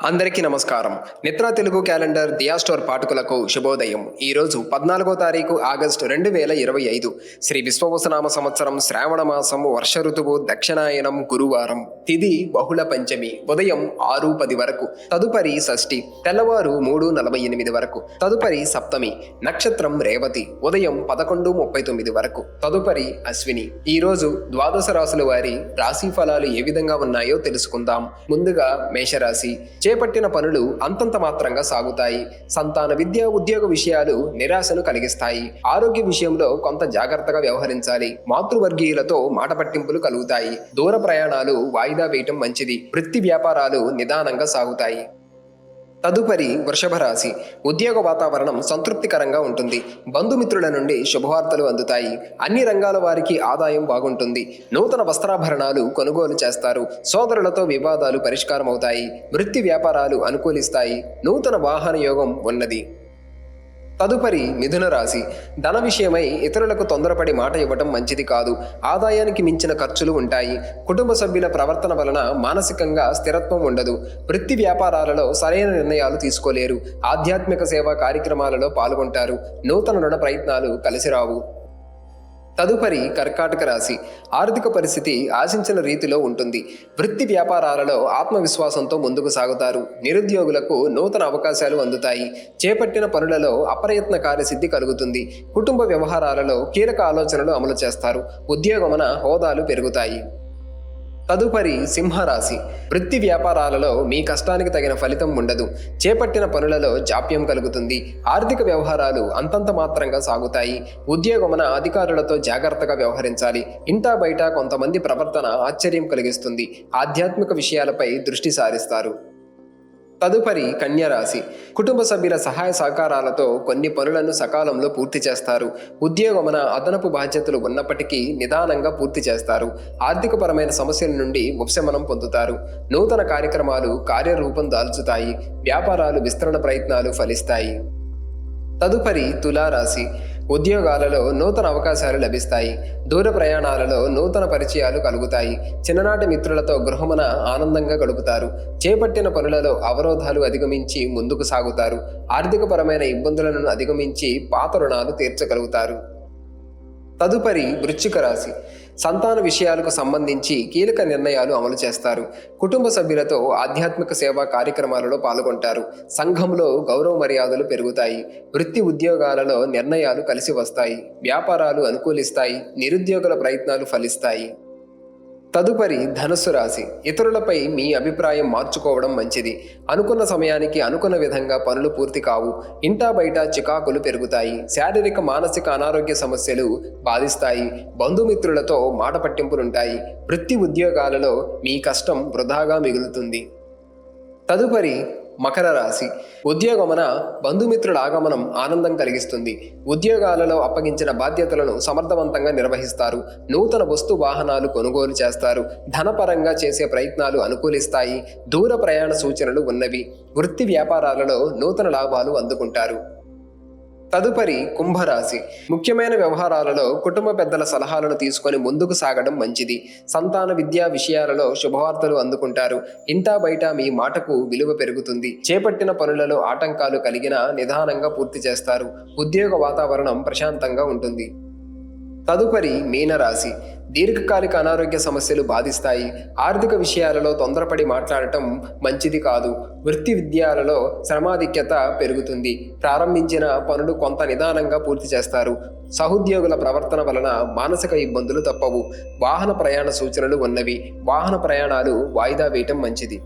అందరికీ నమస్కారం. నిత్రా తెలుగు క్యాలెండర్ దియా స్టోర్ పాఠకులకు శుభోదయం. ఈరోజు 14వ తారీఖు ఆగస్టు 2025 శ్రీ విశ్వవసనామ సంవత్సరం శ్రావణ మాసం వర్ష ఋతువు దక్షిణాయనం గురువారం. తిథి బహుళ పంచమి ఉదయం 6:10 వరకు. తదుపరి షష్ఠి తెల్లవారు 3:48 వరకు. తదుపరి సప్తమి నక్షత్రం రేవతి ఉదయం 11:39 వరకు. తదుపరి అశ్విని. ఈరోజు ద్వాదశ రాశుల వారి రాశి ఫలాలు ఏ విధంగా ఉన్నాయో తెలుసుకుందాం. ముందుగా మేషరాశి. చేపట్టిన పనులు అంతంత మాత్రంగా సాగుతాయి. సంతాన విద్య ఉద్యోగ విషయాలు నిరాశను కలిగిస్తాయి. ఆరోగ్య విషయంలో కొంత జాగ్రత్తగా వ్యవహరించాలి. మాతృవర్గీయులతో మాట పట్టింపులు కలుగుతాయి. దూర ప్రయాణాలు వాయిదా వేయటం మంచిది. వృత్తి వ్యాపారాలు నిదానంగా సాగుతాయి. తదుపరి వృషభ రాశి. ఉద్యోగ వాతావరణం సంతృప్తికరంగా ఉంటుంది. బంధుమిత్రుల నుండి శుభవార్తలు అందుతాయి. అన్ని రంగాల వారికి ఆదాయం బాగుంటుంది. నూతన వస్త్రాభరణాలు కొనుగోలు చేస్తారు. సోదరులతో వివాదాలు పరిష్కారం అవుతాయి. వృత్తి వ్యాపారాలు అనుకూలిస్తాయి. నూతన వాహన యోగం ఉన్నది. తదుపరి మిథున రాశి. ధన విషయమై ఇతరులకు తొందరపడి మాట ఇవ్వటం మంచిది కాదు. ఆదాయానికి మించిన ఖర్చులు ఉంటాయి. కుటుంబ సభ్యుల ప్రవర్తన వలన మానసికంగా స్థిరత్వం ఉండదు. వృత్తి వ్యాపారాలలో సరైన నిర్ణయాలు తీసుకోలేరు. ఆధ్యాత్మిక సేవా కార్యక్రమాలలో పాల్గొంటారు. నూతన రుణ ప్రయత్నాలు కలిసిరావు. తదుపరి కర్కాటక రాశి. ఆర్థిక పరిస్థితి ఆశించిన రీతిలో ఉంటుంది. వృత్తి వ్యాపారాలలో ఆత్మవిశ్వాసంతో ముందుకు సాగుతారు. నిరుద్యోగులకు నూతన అవకాశాలు అందుతాయి. చేపట్టిన పనులలో అప్రయత్న కార్యసిద్ధి కలుగుతుంది. కుటుంబ వ్యవహారాలలో కీలక ఆలోచనలు అమలు చేస్తారు. ఉద్యోగమున హోదాలు పెరుగుతాయి. తదుపరి సింహరాశి. వృత్తి వ్యాపారాలలో మీ కష్టానికి తగిన ఫలితం ఉండదు. చేపట్టిన పనులలో జాప్యం కలుగుతుంది. ఆర్థిక వ్యవహారాలు అంతంత మాత్రంగా సాగుతాయి. ఉద్యోగమున అధికారులతో జాగ్రత్తగా వ్యవహరించాలి. ఇంటా బయట కొంతమంది ప్రవర్తన ఆశ్చర్యం కలిగిస్తుంది. ఆధ్యాత్మిక విషయాలపై దృష్టి సారిస్తారు. తదుపరి కన్యరాశి. కుటుంబ సభ్యుల సహాయ సహకారాలతో కొన్ని పనులను సకాలంలో పూర్తి చేస్తారు. ఉద్యోగమున అదనపు బాధ్యతలు ఉన్నప్పటికీ నిదానంగా పూర్తి చేస్తారు. ఆర్థికపరమైన సమస్యల నుండి ఉపశమనం పొందుతారు. నూతన కార్యక్రమాలు కార్యరూపం దాల్చుతాయి. వ్యాపారాలు విస్తరణ ప్రయత్నాలు ఫలిస్తాయి. తదుపరి తులారాశి. ఉద్యోగాలలో నూతన అవకాశాలు లభిస్తాయి. దూర ప్రయాణాలలో నూతన పరిచయాలు కలుగుతాయి. చిన్ననాటి మిత్రులతో గృహమున ఆనందంగా గడుపుతారు. చేపట్టిన పనులలో అవరోధాలు అధిగమించి ముందుకు సాగుతారు. ఆర్థికపరమైన ఇబ్బందులను అధిగమించి పాత రుణాలు తీర్చగలుగుతారు. తదుపరి వృశ్చిక రాశి. సంతాన విషయాలకు సంబంధించి కీలక నిర్ణయాలు అమలు చేస్తారు. కుటుంబ సభ్యులతో ఆధ్యాత్మిక సేవా కార్యక్రమాలలో పాల్గొంటారు. సంఘంలో గౌరవ మర్యాదలు పెరుగుతాయి. వృత్తి ఉద్యోగాలలో నిర్ణయాలు కలిసి వస్తాయి. వ్యాపారాలు అనుకూలిస్తాయి. నిరుద్యోగుల ప్రయత్నాలు ఫలిస్తాయి. తదుపరి ధనుస్సు రాశి. ఇతరులపై మీ అభిప్రాయం మార్చుకోవడం మంచిది. అనుకున్న సమయానికి అనుకున్న విధంగా పనులు పూర్తి కావు. ఇంటా బయట చికాకులు పెరుగుతాయి. శారీరక మానసిక అనారోగ్య సమస్యలు బాధిస్తాయి. బంధుమిత్రులతో మాట పట్టింపులుంటాయి. వృత్తి ఉద్యోగాలలో మీ కష్టం వృధాగా మిగులుతుంది. తదుపరి మకర రాశి. ఉద్యోగమున బంధుమిత్రుల ఆగమనం ఆనందం కలిగిస్తుంది. ఉద్యోగాలలో అప్పగించిన బాధ్యతలను సమర్థవంతంగా నిర్వహిస్తారు. నూతన వస్తు వాహనాలు కొనుగోలు చేస్తారు. ధనపరంగా చేసే ప్రయత్నాలు అనుకూలిస్తాయి. దూర ప్రయాణ సూచనలు ఉన్నవి. వృత్తి వ్యాపారాలలో నూతన లాభాలు అందుకుంటారు. తదుపరి కుంభరాశి. ముఖ్యమైన వ్యవహారాలలో కుటుంబ పెద్దల సలహాలను తీసుకొని ముందుకు సాగడం మంచిది. సంతాన విద్యా విషయాలలో శుభవార్తలు అందుకుంటారు. ఇంటా బయట మీ మాటకు విలువ పెరుగుతుంది. చేపట్టిన పనులలో ఆటంకాలు కలిగినా నిదానంగా పూర్తి చేస్తారు. ఉద్యోగ వాతావరణం ప్రశాంతంగా ఉంటుంది. తదుపరి మీనరాశి. దీర్ఘకాలిక అనారోగ్య సమస్యలు బాధిస్తాయి. ఆర్థిక విషయాలలో తొందరపడి మాట్లాడటం మంచిది కాదు. వృత్తి విద్యాలలో శ్రమాధిక్యత పెరుగుతుంది. ప్రారంభించిన పనులు కొంత నిదానంగా పూర్తి చేస్తారు. సహోద్యోగుల ప్రవర్తన వలన మానసిక ఇబ్బందులు తప్పవు. వాహన ప్రయాణ సూచనలు ఉన్నవి. వాహన ప్రయాణాలు వాయిదా వేయటం మంచిది.